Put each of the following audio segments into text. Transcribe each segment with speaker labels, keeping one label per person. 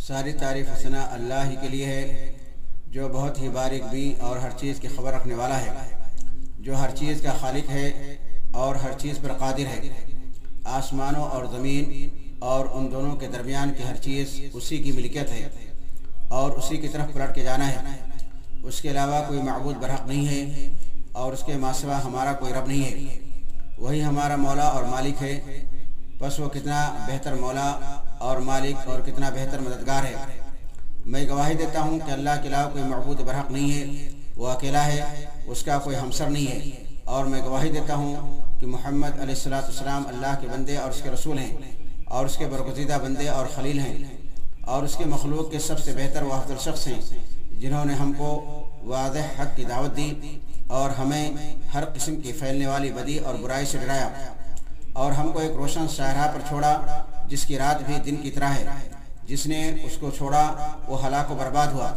Speaker 1: ساری تعریف و ثنا اللہ ہی کے لیے ہے جو بہت ہی باریک بین اور ہر چیز کی خبر رکھنے والا ہے، جو ہر چیز کا خالق ہے اور ہر چیز پر قادر ہے۔ آسمانوں اور زمین اور ان دونوں کے درمیان کی ہر چیز اسی کی ملکیت ہے اور اسی کی طرف پلٹ کے جانا ہے۔ اس کے علاوہ کوئی معبود برحق نہیں ہے اور اس کے ماں سوا ہمارا کوئی رب نہیں ہے۔ وہی ہمارا مولا اور مالک ہے، بس وہ کتنا بہتر مولا اور مالک اور کتنا بہتر مددگار ہے۔ میں گواہی دیتا ہوں کہ اللہ کے علاوہ کوئی معبود برحق نہیں ہے، وہ اکیلا ہے، اس کا کوئی ہمسر نہیں ہے، اور میں گواہی دیتا ہوں کہ محمد علیہ السلام اللہ کے بندے اور اس کے رسول ہیں اور اس کے برگزیدہ بندے اور خلیل ہیں، اور اس کے مخلوق کے سب سے بہتر و افضل شخص ہیں، جنہوں نے ہم کو واضح حق کی دعوت دی اور ہمیں ہر قسم کی پھیلنے والی بدی اور برائی سے ڈرایا، اور ہم کو ایک روشن شاہراہ پر چھوڑا جس کی رات بھی دن کی طرح ہے۔ جس نے اس کو چھوڑا وہ ہلاک و برباد ہوا۔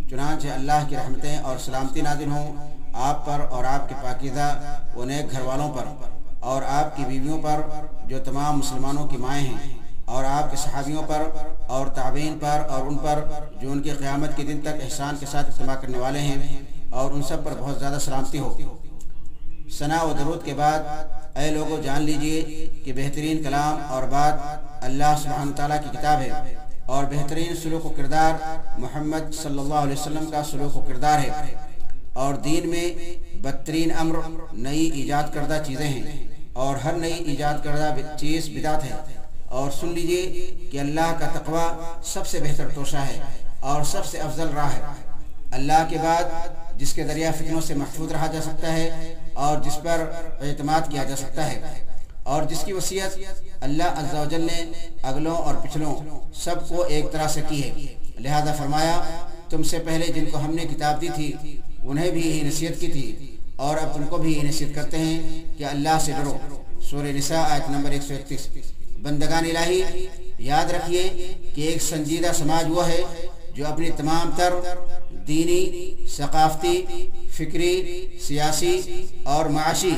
Speaker 1: چنانچہ اللہ کی رحمتیں اور سلامتی نازل ہوں آپ پر اور آپ کے پاکیزہ و نیک گھر والوں پر اور آپ کی بیویوں پر جو تمام مسلمانوں کی مائیں ہیں، اور آپ کے صحابیوں پر اور تابعین پر اور ان پر جو ان کے قیامت کے دن تک احسان کے ساتھ اجتماع کرنے والے ہیں، اور ان سب پر بہت زیادہ سلامتی ہو۔ ثنا و درود کے بعد اے لوگو جان لیجئے کہ بہترین کلام اور بات اللہ سبحانہ تعالیٰ کی کتاب ہے، اور بہترین سلوک و کردار محمد صلی اللہ علیہ وسلم کا سلوک و کردار ہے، اور دین میں بدترین امر نئی ایجاد کردہ چیزیں ہیں، اور ہر نئی ایجاد کردہ چیز بدعت ہے۔ اور سن لیجئے کہ اللہ کا تقوی سب سے بہتر توشہ ہے اور سب سے افضل راہ ہے۔ اللہ کے بعد جس کے ذریعہ فتنوں سے محفوظ رہا جا سکتا ہے اور جس پر اعتماد کیا جا سکتا ہے، اور جس کی وصیت اللہ عز و جل نے اگلوں اور پچھلوں سب کو ایک طرح سے کی ہے۔ لہذا فرمایا تم سے پہلے جن کو ہم نے کتاب دی تھی انہیں بھی یہی نصیحت کی تھی، اور اب تم کو بھی یہی نصیحت کرتے ہیں کہ اللہ سے ڈرو۔ سورہ نساء آیت نمبر 131۔ بندگان الہی، یاد رکھیے کہ ایک سنجیدہ سماج وہ ہے جو اپنی تمام تر دینی، ثقافتی، فکری، سیاسی اور معاشی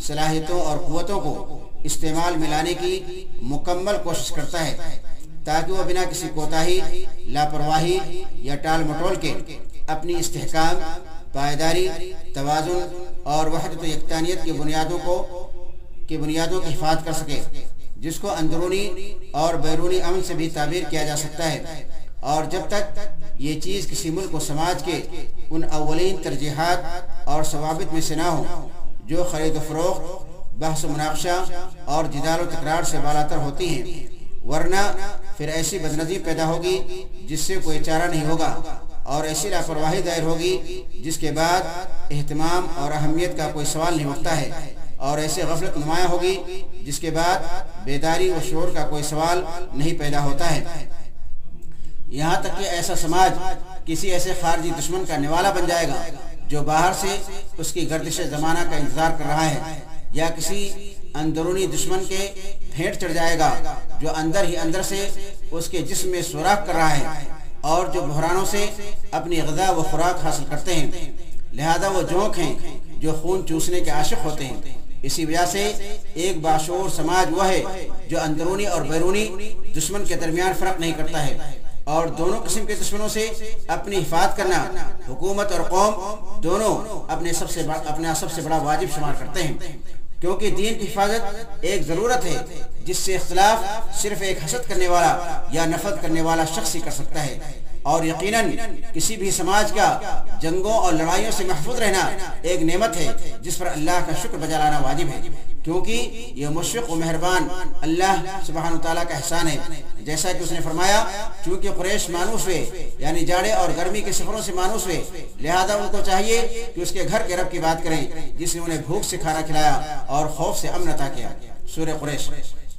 Speaker 1: صلاحیتوں اور قوتوں کو استعمال میں لانے کی مکمل کوشش کرتا ہے تاکہ وہ بنا کسی کوتاہی، لاپرواہی یا ٹال مٹول کے اپنی استحکام، پائیداری، توازن اور وحدت و یکتانیت کی بنیادوں کی حفاظت کر سکے، جس کو اندرونی اور بیرونی امن سے بھی تعبیر کیا جا سکتا ہے۔ اور جب تک یہ چیز کسی ملک و سماج کے ان اولین ترجیحات اور ضوابط میں سے نہ ہو جو خرید و فروخت، بحث و مناقشہ اور جدال و تکرار سے بالاتر ہوتی ہیں، ورنہ پھر ایسی بدنظمی پیدا ہوگی جس سے کوئی چارہ نہیں ہوگا، اور ایسی لاپرواہی ظاہر ہوگی جس کے بعد اہتمام اور اہمیت کا کوئی سوال نہیں اٹھتا ہے، اور ایسے غفلت نمایاں ہوگی جس کے بعد بیداری و شعور کا کوئی سوال نہیں پیدا ہوتا ہے۔ یہاں تک کہ ایسا سماج کسی ایسے خارجی دشمن کا نوالا بن جائے گا جو باہر سے اس کی گردش زمانہ کا انتظار کر رہا ہے، یا کسی اندرونی دشمن کے بھیٹ چڑھ جائے گا جو اندر ہی اندر سے اس کے جسم میں سوراخ کر رہا ہے، اور جو بحرانوں سے اپنی غذا و خوراک حاصل کرتے ہیں۔ لہذا وہ جونک ہیں جو خون چوسنے کے عاشق ہوتے ہیں۔ اسی وجہ سے ایک باشعور سماج وہ ہے جو اندرونی اور بیرونی دشمن کے درمیان فرق نہیں کرتا ہے، اور دونوں قسم کے دشمنوں سے اپنی حفاظت کرنا حکومت اور قوم دونوں اپنا سب سے بڑا واجب شمار کرتے ہیں، کیونکہ دین کی حفاظت ایک ضرورت ہے جس سے اختلاف صرف ایک حسد کرنے والا یا نفرت کرنے والا شخص ہی کر سکتا ہے، اور یقیناً کسی بھی سماج کا جنگوں اور لڑائیوں سے محفوظ رہنا ایک نعمت ہے جس پر اللہ کا شکر بجا لانا واجب ہے، کیونکہ یہ مشفق و مہربان اللہ سبحانہ تعالیٰ کا احسان ہے۔ جیسا کہ اس نے فرمایا چونکہ قریش مانوس ہوئے، یعنی جاڑے اور گرمی کے سفروں سے مانوس ہوئے، لہذا ان کو چاہیے کہ اس کے گھر کے رب کی بات کریں جس نے انہیں بھوک سے کھانا کھلایا اور خوف سے امن عطا کیا۔ سورہ قریش۔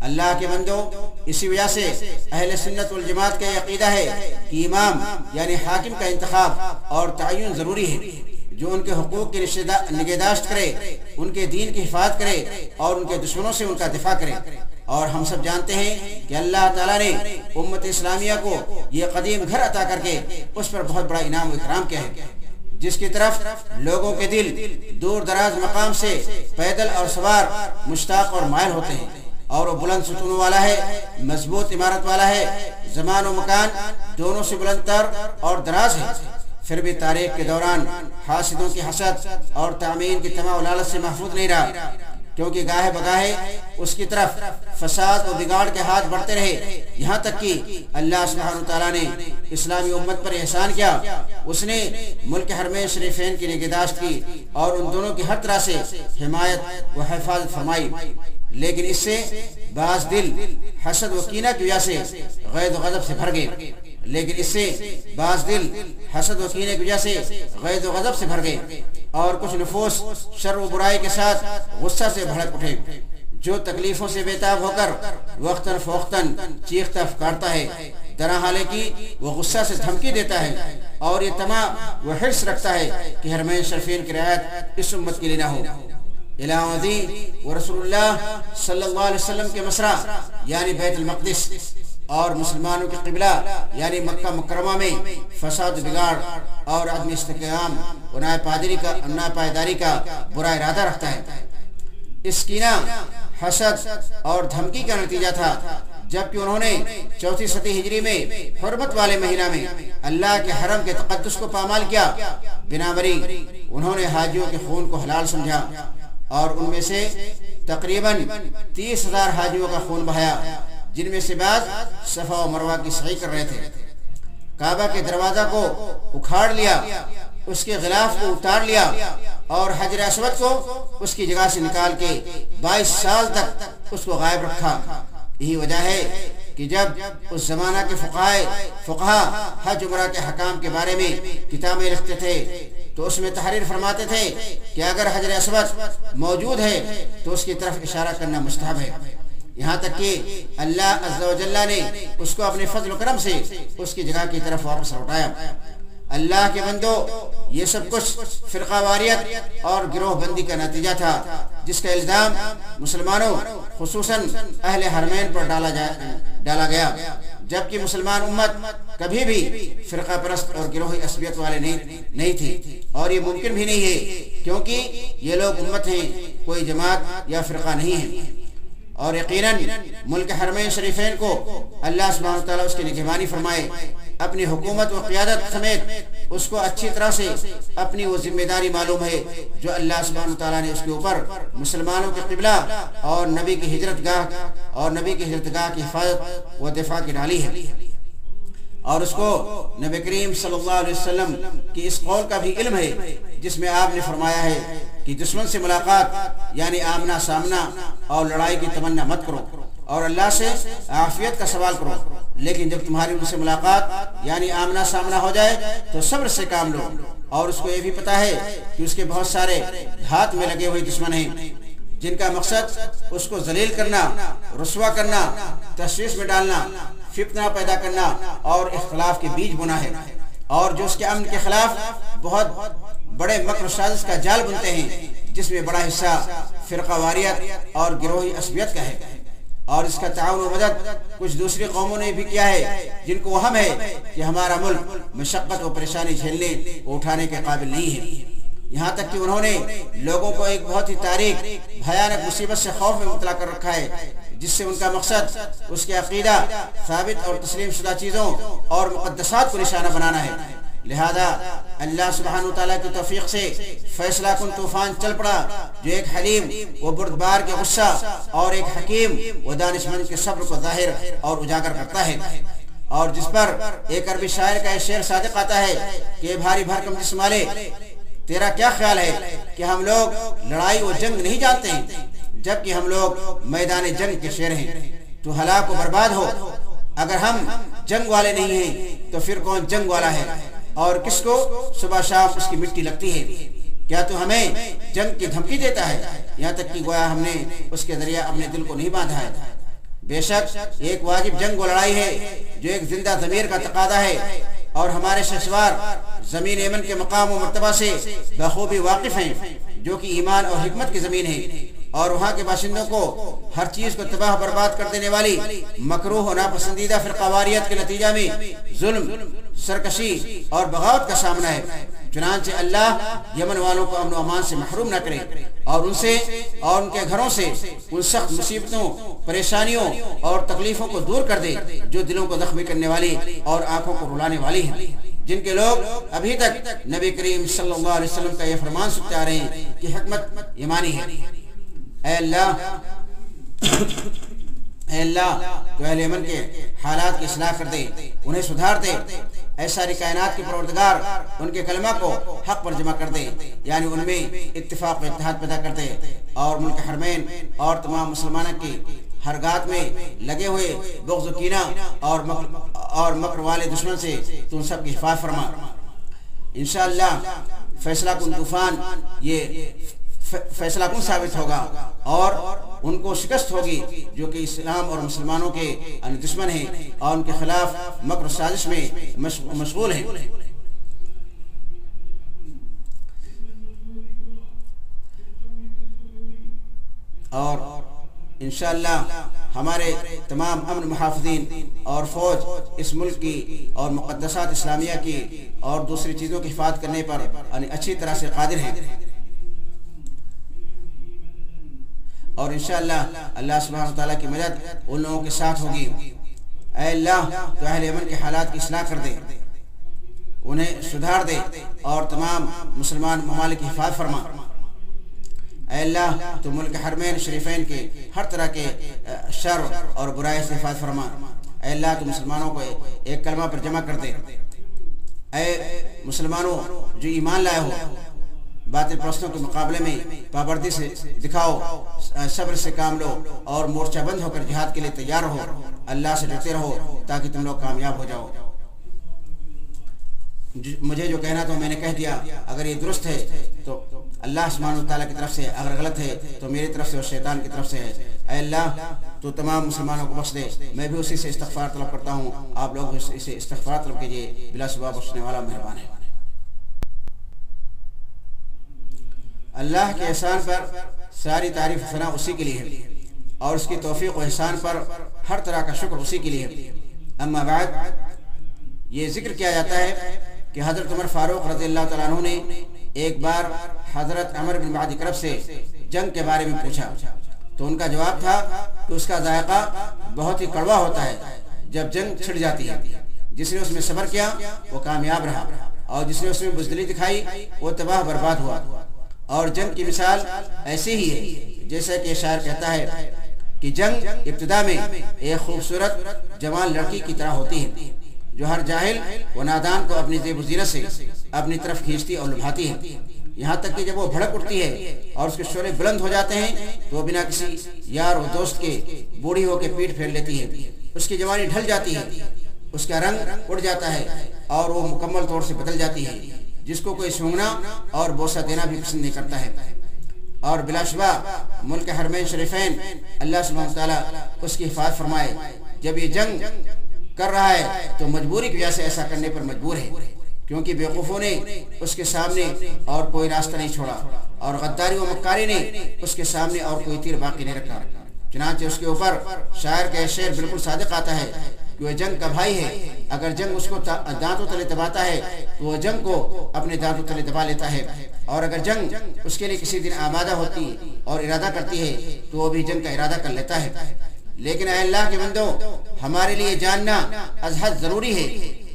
Speaker 1: اللہ کے بندوں، اسی وجہ سے اہل سنت والجماعت کا عقیدہ ہے کہ امام یعنی حاکم کا انتخاب اور تعین ضروری ہے جو ان کے حقوق کی نگہداشت کرے، ان کے دین کی حفاظت کرے اور ان کے دشمنوں سے ان کا دفاع کرے۔ اور ہم سب جانتے ہیں کہ اللہ تعالیٰ نے امت اسلامیہ کو یہ قدیم گھر عطا کر کے اس پر بہت بڑا انعام و اکرام کیا ہے، جس کی طرف لوگوں کے دل دور دراز مقام سے پیدل اور سوار مشتاق اور مائل ہوتے ہیں، اور وہ بلند ستونوں والا ہے، مضبوط عمارت والا ہے، زمان و مکان دونوں سے بلند تر اور دراز ہے، پھر بھی تاریخ کے دوران حاسدوں کی حسد اور تعمین کی طمع و لالچ سے محفوظ نہیں رہا، کیونکہ گاہے بگاہے اس کی طرف فساد و بگاڑ کے ہاتھ بڑھتے رہے، یہاں تک کہ اللہ سبحانہ وتعالیٰ نے اسلامی امت پر احسان کیا، اس نے ملک حرمین شریفین کی نگہداشت کی اور ان دونوں کی ہر طرح سے حمایت و حفاظت فرمائی، لیکن اس سے بعض دل حسد و کینہ کی وجہ سے غیظ و غضب سے بھر گئے اور کچھ نفوس شر و برائی کے ساتھ غصہ سے بھڑک اٹھے، جو تکلیفوں سے بےتاب ہو کر وقتاً فوقتاً چیختا پکارتا ہے، درا حالے کی وہ غصہ سے دھمکی دیتا ہے اور یہ طمع و حرص رکھتا ہے کہ حرمین شریفین کی رعایت اس امت کے لیے نہ ہو۔ الہی و رسول اللہ صلی اللہ علیہ وسلم کے مسرا یعنی بیت المقدس اور مسلمانوں کے قبلہ یعنی مکہ مکرمہ میں فساد بگاڑ اور عدم استحکام و ناپائیداری کا برا ارادہ رکھتا ہے۔ اس کینہ، حسد اور دھمکی کا نتیجہ تھا جبکہ انہوں نے 4 صدی ہجری میں حرمت والے مہینہ میں اللہ کے حرم کے تقدس کو پامال کیا، بنابری انہوں نے حاجیوں کے خون کو حلال سمجھا اور ان میں سے تقریباً 30,000 حاجیوں کا خون بہایا، جن میں سے بعض صفا و مروہ کی سعی کر رہے تھے۔ کعبہ کے دروازہ کو اکھاڑ لیا، اس کے غلاف کو اتار لیا اور حجر اسود کو اس کی جگہ سے نکال کے 22 سال تک اس کو غائب رکھا۔ یہی وجہ ہے کہ جب اس زمانہ کے فقہا حج عمرہ کے حکام کے بارے میں کتابیں لکھتے تھے تو اس میں تحریر فرماتے تھے کہ اگر حجر اسود موجود ہے تو اس کی طرف اشارہ کرنا مستحب ہے، یہاں تک کہ اللہ عز و جل نے اس کو اپنے فضل و کرم سے اس کی جگہ کی طرف واپس لوٹایا۔ اللہ کے بندو، یہ سب کچھ فرقہ واریت اور گروہ بندی کا نتیجہ تھا جس کا الزام مسلمانوں خصوصاً اہل حرمین پر ڈالا گیا، جبکہ مسلمان امت کبھی بھی فرقہ پرست اور گروہی عصبیت والے نہیں تھی، اور یہ ممکن بھی نہیں ہے کیونکہ یہ لوگ امت ہیں، کوئی جماعت یا فرقہ نہیں ہے۔ اور یقیناً ملک حرمین شریفین کو اللہ سبحانہ وتعالیٰ اس کی نگہبانی فرمائے، اپنی حکومت و قیادت سمیت اس کو اچھی طرح سے اپنی وہ ذمہ داری معلوم ہے جو اللہ سبحانہ وتعالیٰ نے اس کے اوپر مسلمانوں کے قبلہ اور نبی کی ہجرت گاہ کی حفاظت و دفاع کی ڈالی ہے، اور اس کو نبی کریم صلی اللہ علیہ وسلم کی اس قول کا بھی علم ہے جس میں آپ نے فرمایا ہے کہ دشمن سے ملاقات یعنی آمنا سامنا اور لڑائی کی تمنا مت کرو اور اللہ سے عافیت کا سوال کرو، لیکن جب تمہاری ان سے ملاقات یعنی آمنا سامنا ہو جائے تو صبر سے کام لو، اور اس کو یہ بھی پتا ہے کہ اس کے بہت سارے ہاتھ میں لگے ہوئے دشمن ہیں جن کا مقصد اس کو ذلیل کرنا، رسوا کرنا، تشویش میں ڈالنا، فتنہ پیدا کرنا اور اختلاف کے بیج بنا ہے، اور جو اس کے امن کے خلاف بہت بڑے مکر و سازش کا جال بنتے ہیں، جس میں بڑا حصہ فرقہ واریت اور گروہی عصبیت کا ہے، اور اس کا تعاون و مدد کچھ دوسری قوموں نے بھی کیا ہے جن کو وہم ہے کہ ہمارا ملک مشقت و پریشانی جھیلنے و اٹھانے کے قابل نہیں ہے، یہاں تک کہ انہوں نے لوگوں کو ایک بہت ہی تاریک بھیانک مصیبت سے خوف میں مبتلا کر رکھا ہے، جس سے ان کا مقصد اس کے عقیدہ ثابت اور تسلیم شدہ چیزوں اور مقدسات کو نشانہ بنانا ہے۔ لہذا اللہ سبحانہ وتعالیٰ کی توفیق سے فیصلہ کن طوفان چل پڑا جو ایک حلیم و بردبار کے غصہ اور ایک حکیم و دانشمند کے صبر کو ظاہر اور اجاگر کرتا ہے، اور جس پر ایک عربی شاعر کا شعر صادق آتا ہے کہ بھاری بھرکم جسم والے، تیرا کیا خیال ہے کہ ہم لوگ لڑائی و جنگ نہیں جانتے ہیں جبکہ ہم لوگ میدان جنگ کے شیر ہیں، تو ہلاک و برباد ہو۔ اگر ہم جنگ والے نہیں ہیں تو پھر کون جنگ والا ہے، اور کس کو صبح شام اس کی مٹی لگتی ہے؟ کیا تو ہمیں جنگ کی دھمکی دیتا ہے، یہاں تک کہ گویا ہم نے اس کے ذریعہ اپنے دل کو نہیں باندھا ہے؟ بے شک ایک واجب جنگ و لڑائی ہے جو ایک زندہ ضمیر کا تقاضا ہے، اور ہمارے شہسوار زمین یمن کے مقام و مرتبہ سے بخوبی واقف ہیں، جو کہ ایمان اور حکمت کی زمین ہے، اور وہاں کے باشندوں کو ہر چیز کو تباہ برباد کر دینے والی مکروہ و ناپسندیدہ فرقہ واریت کے نتیجہ میں ظلم، سرکشی اور بغاوت کا سامنا ہے، چنانچہ اللہ یمن والوں کو امن و امان سے محروم نہ کرے اور ان سے اور ان کے گھروں سے ان سخت مصیبتوں، پریشانیوں اور تکلیفوں کو دور کر دے جو دلوں کو زخمی کرنے والی اور آنکھوں کو رلانے والی ہیں، جن کے لوگ ابھی تک نبی کریم صلی اللہ علیہ وسلم کا یہ فرمان سنتے آ رہے ہیں کہ حکمت ایمانی ہے۔ اے اللہ تو اہل یمن کے حالات کی اصلاح کر دے، انہیں سدھار دے۔ اے ساری کائنات کے پروردگار، ان کے کلمہ کو حق پر جمع کر دے، یعنی ان میں اتفاق و اتحاد پیدا کر دے، اور ملک حرمین اور تمام مسلمانوں کی ہرگات میں لگے ہوئے بغض و کینہ اور مکر والے دشمن سے تو ان سب کی حفاظت فرما۔ انشاءاللہ فیصلہ کن طوفان یہ فیصلہ کن ثابت ہوگا اور ان کو شکست ہوگی جو کہ اسلام اور مسلمانوں کے دشمن ہیں اور ان کے خلاف مکر و سازش میں مشغول ہیں۔ اور انشاءاللہ ہمارے تمام امن محافظین اور فوج اس ملک کی اور مقدسات اسلامیہ کی اور دوسری چیزوں کی حفاظت کرنے پر اچھی طرح سے قادر ہیں، اور انشاءاللہ اللہ سبحانہ وتعالیٰ کی مدد ان لوگوں کے ساتھ ہوگی۔ اے اللہ تو اہل یمن کے حالات کی اصلاح کر دے، انہیں سدھار دے اور تمام مسلمان ممالک کی حفاظت فرما۔ اے اللہ تو ملک حرمین شریفین کے ہر طرح کے شر اور برائی سے حفاظت فرما۔ اے اللہ تو مسلمانوں کو ایک کلمہ پر جمع کر دے۔ اے مسلمانوں جو ایمان لائے ہو، باطل پرستوں کے مقابلے میں پابندی سے دکھاؤ، صبر سے کام لو اور مورچہ بند ہو کر جہاد کے لیے تیار ہو، اللہ سے ڈرتے رہو تاکہ تم لوگ کامیاب ہو جاؤ۔ مجھے جو کہنا تو میں نے کہہ دیا، اگر یہ درست ہے تو اللہ سبحانہ وتعالیٰ کی طرف سے، اگر غلط ہے تو میری طرف سے اور شیطان کی طرف سے ہے۔ اے اللہ تو تمام مسلمانوں کو بخش دے، میں بھی اسی سے استغفار طلب کرتا ہوں، آپ لوگ اسے استغفار طلب کیجیے، بلا شبہ بخشنے والا مہربان ہے۔ اللہ کے احسان پر ساری تعریف و ثنا اسی کے لیے ہے، اور اس کی توفیق و احسان پر ہر طرح کا شکر اسی کے لیے ہے۔ اما بعد، یہ ذکر کیا جاتا ہے کہ حضرت عمر فاروق رضی اللہ تعالیٰ عنہ نے ایک بار حضرت عمر بن معدی کرب سے جنگ کے بارے میں پوچھا، تو ان کا جواب تھا کہ اس کا ذائقہ بہت ہی کڑوا ہوتا ہے جب جنگ چھڑ جاتی ہے۔ جس نے اس میں صبر کیا وہ کامیاب رہا، اور جس نے اس میں بزدلی دکھائی وہ تباہ برباد ہوا۔ اور جنگ کی مثال ایسی ہی ہے جیسا کہ شاعر کہتا ہے کہ جنگ ابتدا میں ایک خوبصورت جوان لڑکی کی طرح ہوتی ہے جو ہر جاہل و نادان کو اپنی زیب و زینت سے اپنی طرف کھینچتی اور لبھاتی ہے، یہاں تک کہ جب وہ بھڑک اٹھتی ہے اور اس کے شعلے بلند ہو جاتے ہیں تو وہ بنا کسی یار و دوست کے بوڑھی ہو کے پیٹ پھیر لیتی ہے، اس کی جوانی ڈھل جاتی ہے، اس کا رنگ اڑ جاتا ہے اور وہ مکمل طور سے بدل جاتی ہے، جس کو کوئی سونگنا اور بوسہ دینا بھی پسند نہیں کرتا ہے۔ اور بلا شبہ ملک حرمین شریفین اللہ سبحانہ وتعالیٰ اس کی حفاظت فرمائے، جب یہ جنگ کر رہا ہے تو مجبوری کی وجہ سے ایسا کرنے پر مجبور ہے، کیونکہ بیوقوفوں نے اس کے سامنے اور کوئی راستہ نہیں چھوڑا، اور غداری و مکاری نے اس کے سامنے اور کوئی تیر باقی نہیں رکھا۔ چنانچہ اس کے اوپر شاعر کا شعر بالکل صادق آتا ہے کہ وہ جنگ کا بھائی ہے، اگر جنگ اس کو دانتوں تلے دباتا ہے تو وہ جنگ کو اپنے دانتوں تلے دبا لیتا ہے، اور اگر جنگ اس کے لیے کسی دن آمادہ ہوتی اور ارادہ کرتی ہے تو وہ بھی جنگ کا ارادہ کر لیتا ہے۔ لیکن اے اللہ کے بندو، ہمارے لیے جاننا از حد ضروری ہے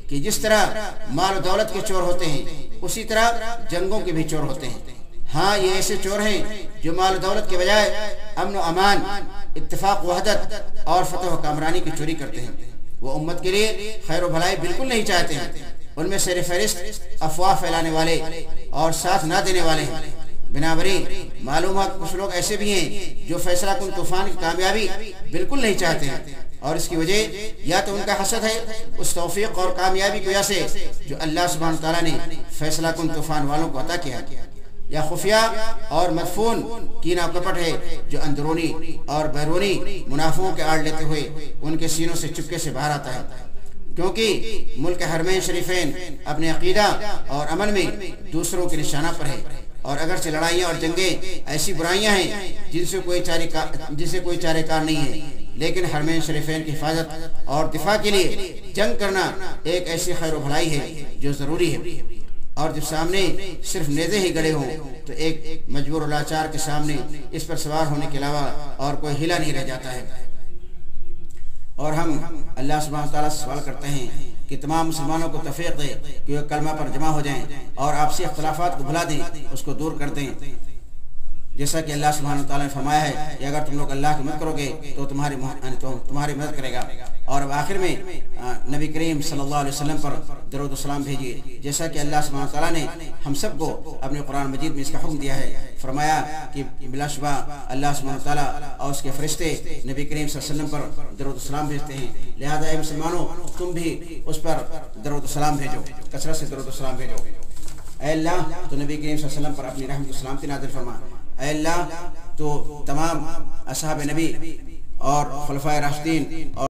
Speaker 1: کہ جس طرح مال و دولت کے چور ہوتے ہیں اسی طرح جنگوں کے بھی چور ہوتے ہیں۔ ہاں، یہ ایسے چور ہیں جو مال و دولت کے بجائے امن و امان، اتفاق وحدت اور فتح و کامرانی کی چوری کرتے ہیں۔ وہ امت کے لیے خیر و بھلائی بالکل نہیں چاہتے ہیں، ان میں سر فہرست افواہ پھیلانے والے اور ساتھ نہ دینے والے ہیں۔ بنابراً معلوم ہے کچھ لوگ ایسے بھی ہیں جو فیصلہ کن طوفان کی کامیابی بالکل نہیں چاہتے ہیں، اور اس کی وجہ یا تو ان کا حسد ہے اس توفیق اور کامیابی کی وجہ سے جو اللہ سبحانہ تعالیٰ نے فیصلہ کن طوفان والوں کو عطا کیا، یا خفیہ اور مدفون کینہ و کپٹ ہے جو اندرونی اور بیرونی منافعوں کے آڑ لیتے ہوئے ان کے سینوں سے چپکے سے باہر آتا ہے، کیونکہ ملک حرمین شریفین اپنے عقیدہ اور عمل میں دوسروں کے نشانہ پر ہے، اور اگرچہ لڑائیاں اور جنگیں ایسی برائیاں ہیں جن سے کوئی چارہ کار نہیں ہے، لیکن حرمین شریفین کی حفاظت اور دفاع کے لیے جنگ کرنا ایک ایسی خیر و بھلائی ہے جو ضروری ہے۔ اور جب سامنے صرف نیزے ہی گڑے ہوں تو ایک مجبور لاچار کے سامنے اس پر سوار ہونے کے علاوہ اور کوئی ہلا نہیں رہ جاتا ہے۔ اور ہم اللہ سبحانہ تعالیٰ سے سوال کرتے ہیں کہ تمام مسلمانوں کو توفیق دے کہ وہ کلمہ پر جمع ہو جائیں اور آپسی اختلافات کو بھلا دیں، اس کو دور کر دیں، جیسا کہ اللہ سبحانہ تعالیٰ نے فرمایا ہے کہ اگر تم لوگ اللہ کی مدد کرو گے تو تمہاری مدد کرے گا۔ اور اب آخر میں نبی کریم صلی اللہ علیہ وسلم پر درود و سلام بھیجیے، جیسا کہ اللہ سبحانہ تعالیٰ نے ہم سب کو اپنے قرآن مجید میں اس کا حکم دیا ہے۔ فرمایا کہ بلا شبہ اللہ سبحانہ تعالیٰ اور اس کے فرشتے نبی کریم صلی اللہ علیہ وسلم پر درود و سلام بھیجتے ہیں، لہذا اے مسلمانوں تم بھی اس پر درود و سلام بھیجو، کثرت سے درود و سلام بھیجو۔ اے اللہ تو نبی کریم صلی اللہ علیہ وسلم پر اپنی رحمت و سلامتی نازل فرما۔ اے اللہ تو تمام اصحاب نبی اور خلفائے راشدین اور